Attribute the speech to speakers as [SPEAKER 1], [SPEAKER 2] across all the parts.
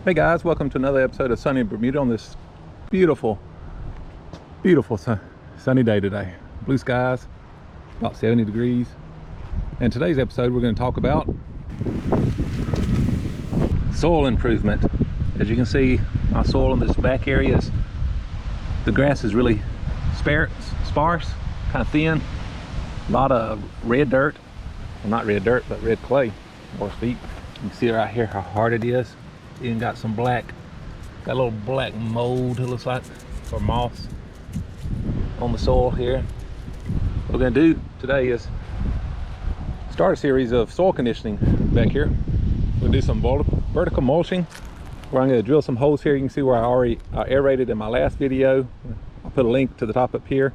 [SPEAKER 1] Hey guys, welcome to another episode of Sunny Bermuda on this beautiful sunny day today. Blue skies, about 70 degrees. And today's episode we're going to talk about soil improvement. As you can see, my soil in this back area the grass is really sparse, kind of thin. A lot of red dirt, well, not red dirt, but red clay, horse feet. You can see right here how hard it is. Even got some got a little black mold, it looks like, or moss on the soil here. What we're going to do today is start a series of soil conditioning back here. We'll do some vertical mulching, where I'm going to drill some holes here. You can see where I aerated in my last video. I'll put a link to the top up here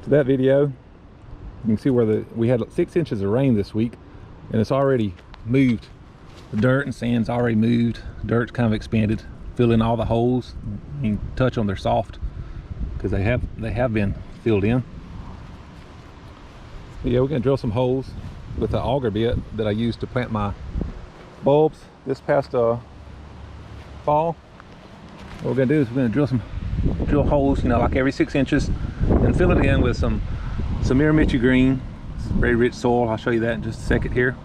[SPEAKER 1] to that video. You can see where we had 6 inches of rain this week, and it's already moved. The dirt and sand's already moved. Dirt's kind of expanded, fill in all the holes. You can touch them, they're soft because they have been filled in. But yeah, we're going to drill some holes with the auger bit that I used to plant my bulbs this past fall. What we're going to do is we're going to drill holes, you know, like every 6 inches, and fill it in with some Mirimichi Green. It's very rich soil. I'll show you that in just a second here.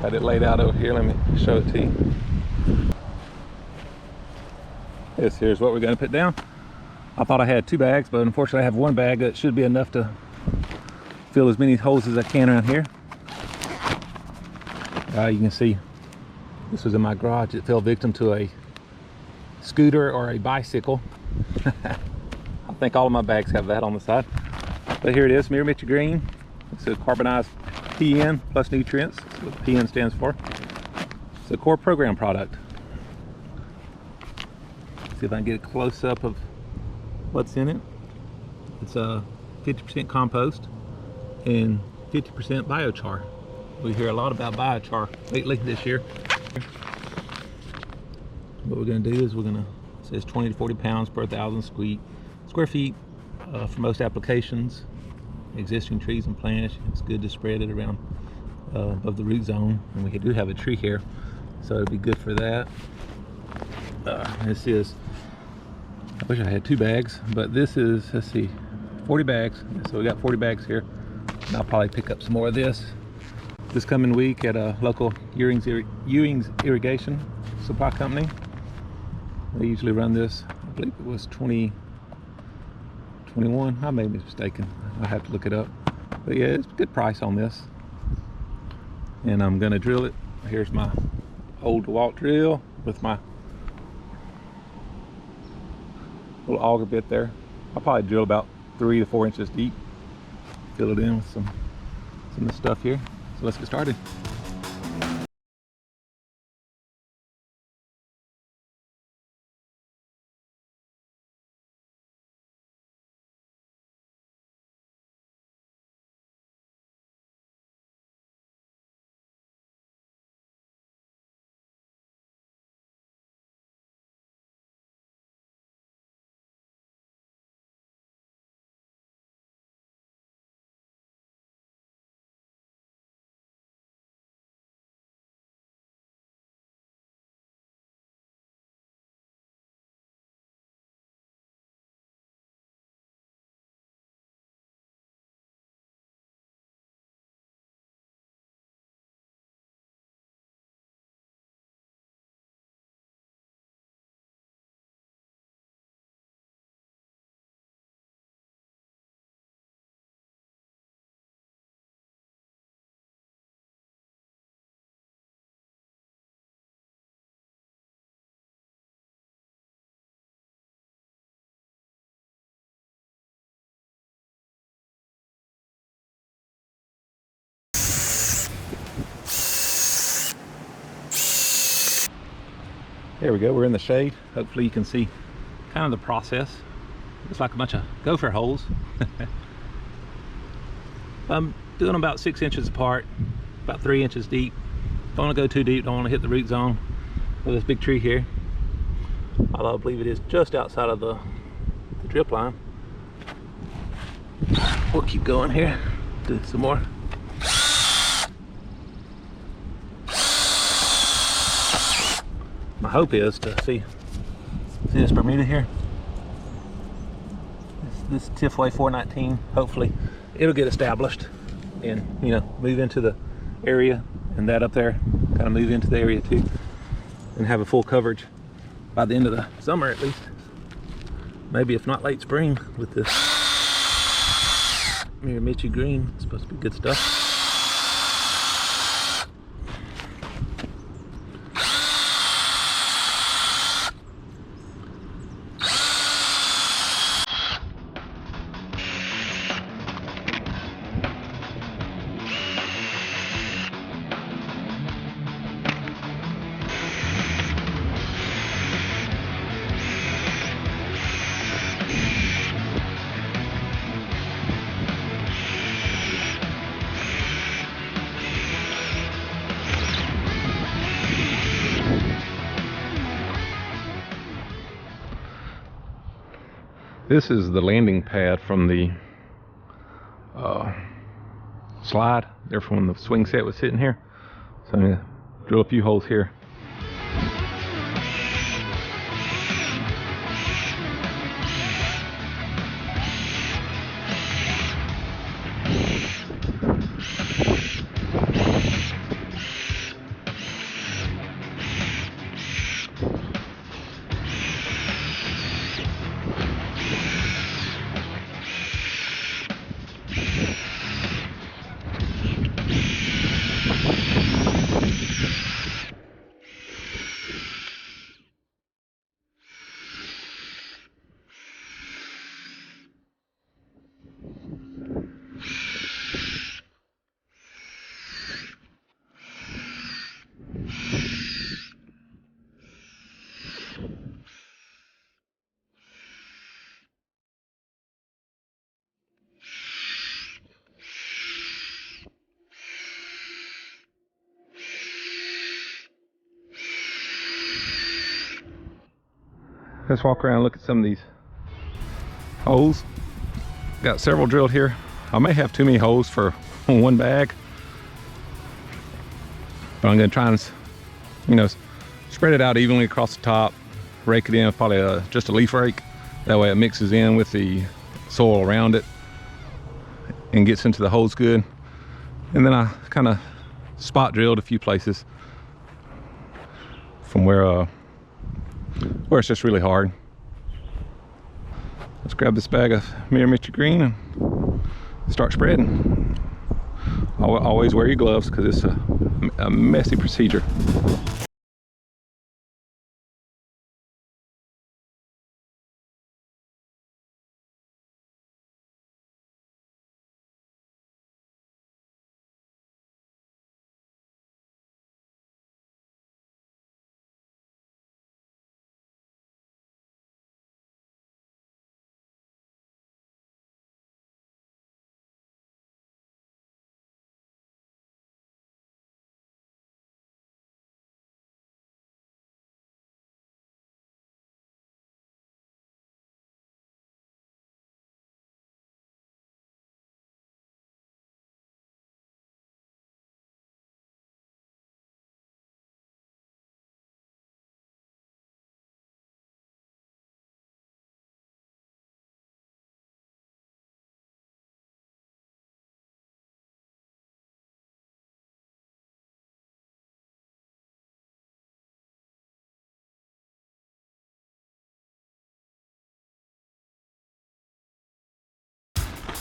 [SPEAKER 1] Got it laid out over here. Let me show it to you. Here's what we're going to put down. I thought I had 2 bags, but unfortunately I have 1 bag that should be enough to fill as many holes as I can around here. You can see this was in my garage. It fell victim to a scooter or a bicycle. I think all of my bags have that on the side. But here it is, Mirimichi Green. It's a CarbonizPN plus nutrients. That's what the PN stands for. It's a core program product. See if I can get a close up of what's in it. It's a 50% compost and 50% biochar. We hear a lot about biochar lately this year. What we're going to do is it says 20 to 40 pounds per 1,000 square feet for most applications. Existing trees and plants, it's good to spread it around above the root zone, and we do have a tree here, so it'd be good for that. This is, I wish I had 2 bags, but this is, let's see, 40 bags. So we got 40 bags here, and I'll probably pick up some more of this coming week at a local Ewing's Irrigation supply company. They usually run this, I believe it was 2021. I may be mistaken. I have to look it up. But yeah, it's a good price on this. And I'm gonna drill it. Here's my old DeWalt drill with my little auger bit there. I'll probably drill about 3 to 4 inches deep. Fill it in with some of the stuff here. So let's get started. There we go, we're in the shade. Hopefully you can see kind of the process. Looks like a bunch of gopher holes. I'm doing them about 6 inches apart, about 3 inches deep. Don't want to go too deep, don't want to hit the root zone of this big tree here. Although I believe it is just outside of the drip line. We'll keep going here, do some more. my hope is to see this Bermuda here. This Tifway 419, hopefully it'll get established and, you know, move into the area, and that up there kind of move into the area too, and have a full coverage by the end of the summer at least. Maybe if not late spring with this Mirimichi Green. It's supposed to be good stuff. This is the landing pad from the slide there from when the swing set was sitting here. So I'm going to drill a few holes here. Let's walk around and look at some of these holes. Got several drilled here. I may have too many holes for one bag, but I'm going to try and, you know, spread it out evenly across the top. Rake it in with probably just a leaf rake. That way it mixes in with the soil around it and gets into the holes good. And then I kind of spot drilled a few places from where it's just really hard. Let's grab this bag of Mirimichi Green and start spreading. Always wear your gloves because it's a messy procedure.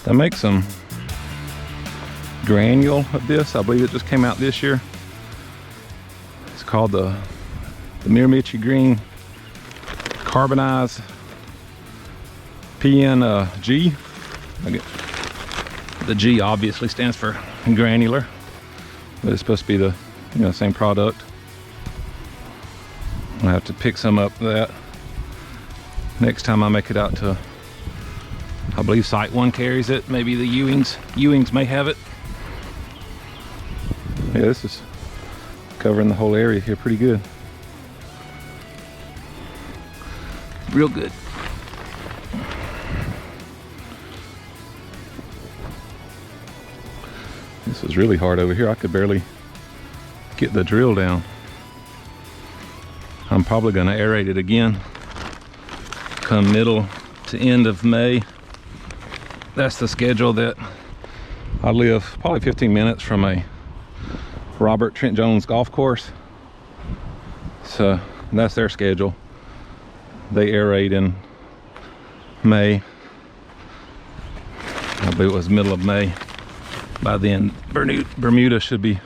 [SPEAKER 1] I make some granule of this. I believe it just came out this year. It's called the Mirimichi Green CarbonizPN G. The G obviously stands for granular, but it's supposed to be the, you know, same product. I have to pick some up that next time I make it out to, I believe SiteOne carries it. Maybe the Ewings may have it. Yeah, this is covering the whole area here pretty good. Real good. This is really hard over here. I could barely get the drill down. I'm probably going to aerate it again come middle to end of May. That's the schedule that I live probably 15 minutes from a Robert Trent Jones golf course. So that's their schedule. They aerate in May. I believe it was middle of May. By then, Bermuda should be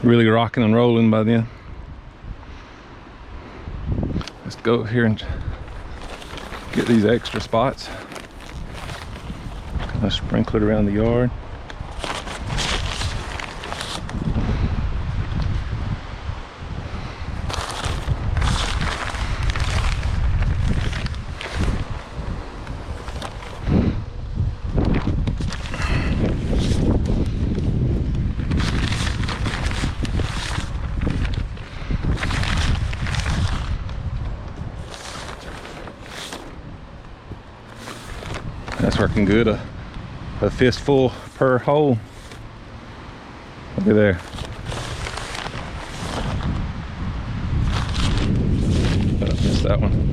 [SPEAKER 1] really rocking and rolling by then. Let's go here and get these extra spots. I sprinkle it around the yard. That's working good. A fistful per hole. Look at there. Oh, missed that one.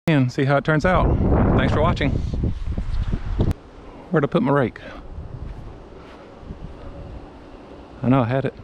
[SPEAKER 1] And see how it turns out. Thanks for watching. Where'd I put my rake? I know I had it.